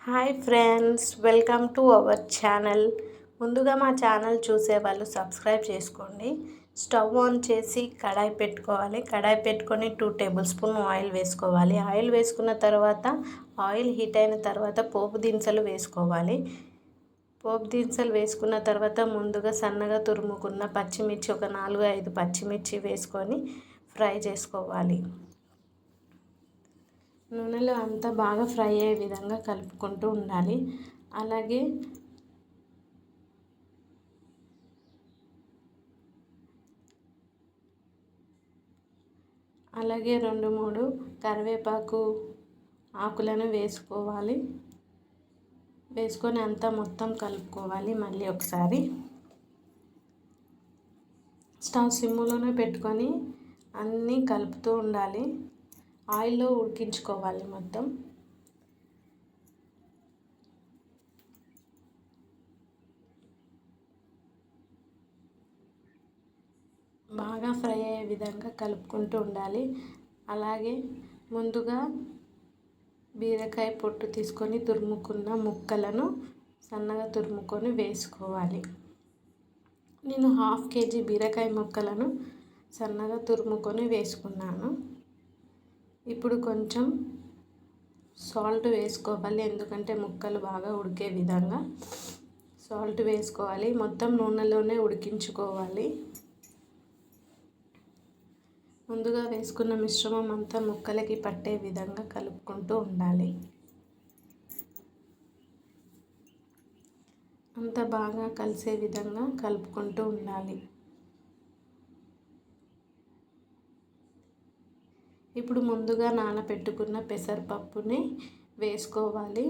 Hi friends, welcome to our channel. ముందుగా మా channel చూసే వాళ్ళు సబ్స్క్రైబ్ చేసుకోండి. స్టవ్ ఆన్ చేసి కడాయి పెట్టుకోవాలి. కడాయి పెట్టుకొని 2 టేబుల్ స్పూన్ ఆయిల్ వేసుకోవాలి. ఆయిల్ వేసుకున్న తర్వాత ఆయిల్ హీట్ అయిన తర్వాత పోపు దినుసులు వేసుకోవాలి. పోపు దినుసులు వేసుకున్న తర్వాత ముందుగా సన్నగా తురుముకున్న పచ్చిమిర్చి ఒక 4-5 పచ్చిమిర్చి వేసుకొని ఫ్రై చేసుకోవాలి. నూనెలో అంతా బాగా ఫ్రై అయ్యే విధంగా కలుపుకుంటూ ఉండాలి. అలాగే అలాగే 2-3 కరివేపాకు ఆకులను వేసుకోవాలి. వేసుకొని అంతా మొత్తం కలుపుకోవాలి. మళ్ళీ ఒకసారి స్టవ్ సిమ్లోనే పెట్టుకొని అన్నీ కలుపుతూ ఉండాలి. ఆయిల్లో ఉడికించుకోవాలి. మొత్తం బాగా ఫ్రై అయ్యే విధంగా కలుపుకుంటూ ఉండాలి. అలాగే ముందుగా బీరకాయ పొట్టు తీసుకొని తురుముకున్న ముక్కలను సన్నగా తురుముకొని వేసుకోవాలి. నేను 1/2 kg బీరకాయ ముక్కలను సన్నగా తురుముకొని వేసుకున్నాను. ఇప్పుడు కొంచెం సాల్ట్ వేసుకోవాలి, ఎందుకంటే ముక్కలు బాగా ఉడికే విధంగా సాల్ట్ వేసుకోవాలి. మొత్తం నూనెలోనే ఉడికించుకోవాలి. ముందుగా వేసుకున్న మిశ్రమం అంతా ముక్కలకి పట్టే విధంగా కలుపుకుంటూ ఉండాలి. అంతా బాగా కలిసే విధంగా కలుపుకుంటూ ఉండాలి. ఇప్పుడు ముందుగా నానబెట్టుకున్న పెసరపప్పుని వేసుకోవాలి.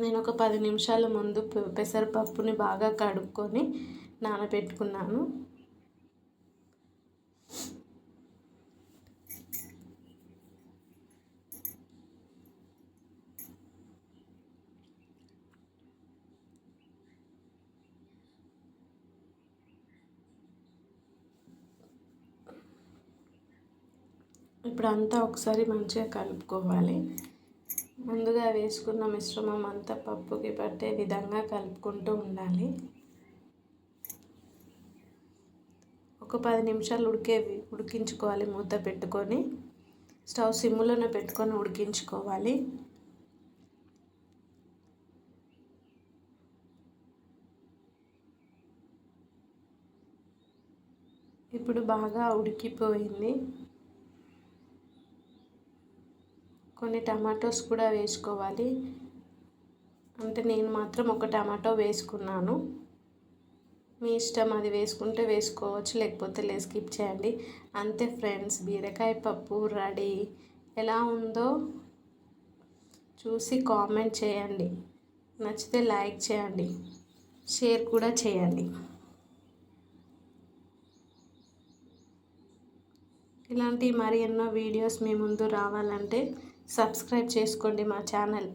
నేను ఒక 10 నిమిషాల ముందు పెసరపప్పుని బాగా కడుక్కొని నానబెట్టుకున్నాను. ఇప్పుడు అంతా ఒకసారి మంచిగా కలుపుకోవాలి. ముందుగా వేసుకున్న మిశ్రమం అంతా పప్పుకి పట్టే విధంగా కలుపుకుంటూ ఉండాలి. ఒక 10 నిమిషాలు ఉడికించుకోవాలి. మూత పెట్టుకొని స్టవ్ సిమ్లోనే పెట్టుకొని ఉడికించుకోవాలి. ఇప్పుడు బాగా ఉడికిపోయింది. కొన్ని టమాటోస్ కూడా వేసుకోవాలి. అంటే నేను మాత్రం ఒక టమాటో వేసుకున్నాను. మీ ఇష్టం, అది వేసుకుంటే వేసుకోవచ్చు, లేకపోతే స్కిప్ చేయండి. అంతే ఫ్రెండ్స్, బీరకాయ పప్పు రెడీ. ఎలా ఉందో చూసి కామెంట్ చేయండి. నచ్చితే లైక్ చేయండి, షేర్ కూడా చేయండి. ఇలాంటి మరి ఎన్నో వీడియోస్ మీ ముందు రావాలంటే సబ్స్క్రైబ్ చేసుకోండి మా ఛానల్.